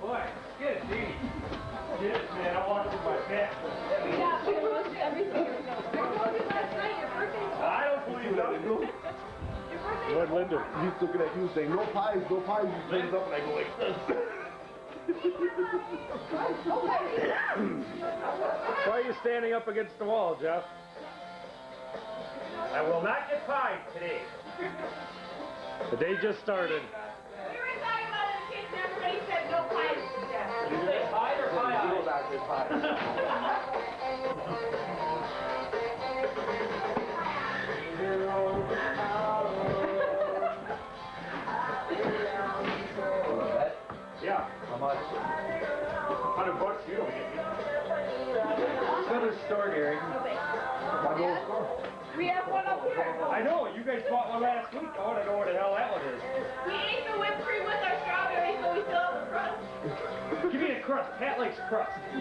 Boy, get it, Dee. Get it, man. I want to do my best. Yeah, we looked at everything. I told you last night, your birthday's I don't believe that. Lord Linda, he's looking at you saying, no pies, no pies. He turns up and I go like this. Why are you standing up against the wall, Jeff? I will not get fined today. The day just started. We were talking about it in the kitchen, everybody said no pies. Did you say pie or pie? You know that is pie. Yeah. How much? $100 you don't get me. Go to the store, Gary. We have one up here. I know, you guys bought one last week. I want to know where the hell that one is. We ate the whipped cream with our strawberries, but we still have the crust. Give me a crust. Pat likes crust. No,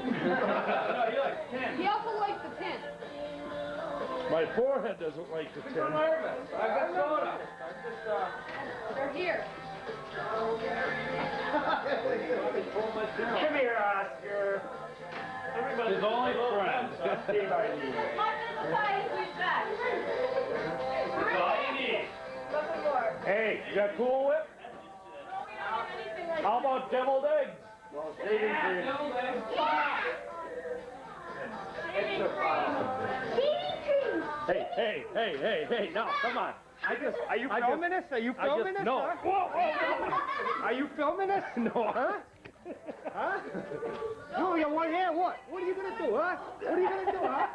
he likes 10. He also likes the pin. My forehead doesn't like the I'm tin. nervous. I've got soda. They're here. Come here, Oscar. Everybody's His only friend. Stay by me. What does the size we've got? That's all you need. Nothing more. Hey, you got Cool Whip? No, we don't have anything like How about deviled eggs? Shaving cream. Hey, now, come on. Are you filming this? Are you filming this? No. Huh? Whoa. Are you filming this? No. Huh? Huh? No, you want here? What? What are you gonna do, huh? What are you gonna do, huh?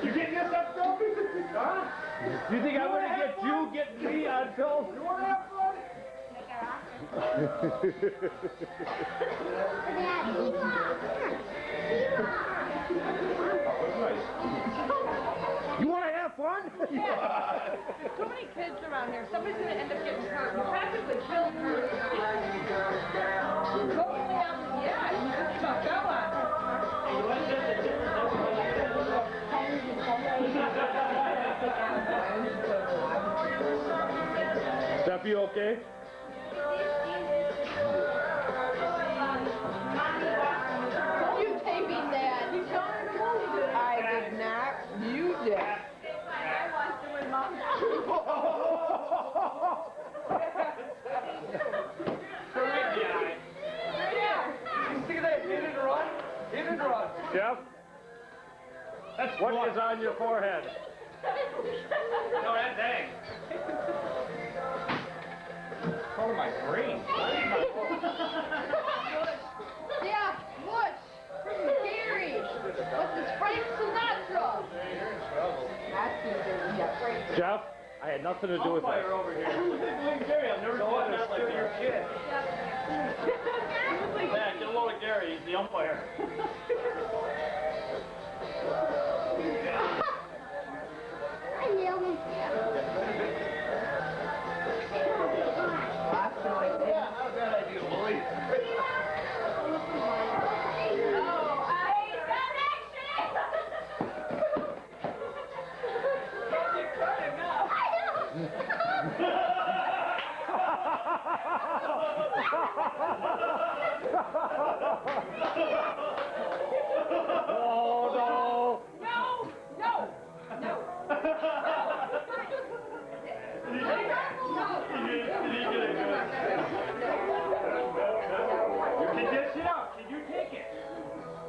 You getting this up, Phil? Huh? You think I'm gonna get you getting me on film? You want to have fun? You want to have fun? Yeah. Too many kids around here. Somebody's going to end up getting hurt. You practically killed her. Totally out. Yeah, you just about fell on her. Steph, you okay? You taping that? You telling her to move? I did not. You did. I watched it with Mom. Jeff? What is on your forehead? No, that dang. Color my brain. Yeah, Bush. Gary. What's this? Frank Sinatra. Jeff, I had nothing to do with Umpire that. over here. Gary, I've never seen that like your kid. Yeah, get a load of Gary. He's the umpire.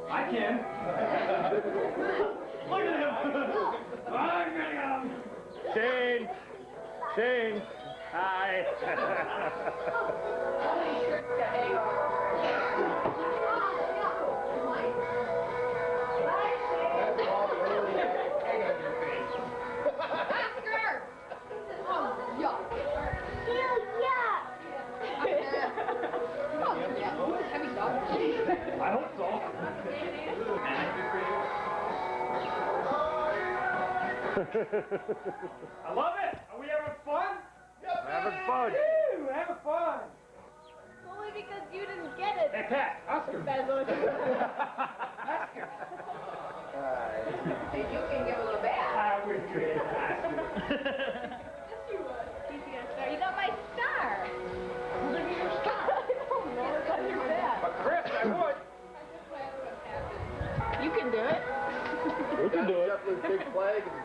I can. Look at him. I'm getting him. Shane. Hi. I hope so. I love it. Are we having fun? Having fun. Woo, having fun. Only because you didn't get it. Hey, Pat, Oscar. Bad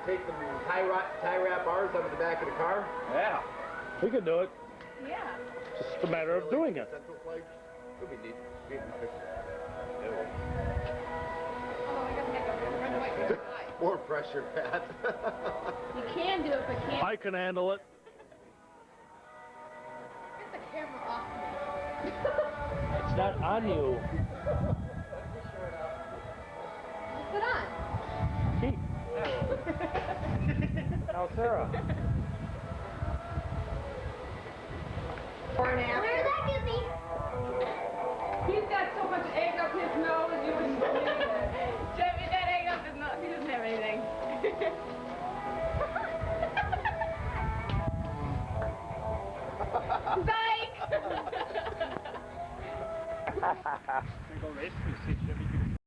take the tie wrap bars out of the back of the car? Yeah. We could do it. Yeah. It's just a matter of doing it. Central flag? Could be neat. Oh, I gotta make a red, white, red, white. More pressure, Pat. You can do it, but can't. I can handle it. Get the camera off me. It's not on you. Put on. Keep. Now, Sarah. Where's that Disney? He's got so much egg up his nose, you wouldn't believe it. Jimmy, that egg up his nose, he doesn't have anything. Psych! Go race, see Jimmy.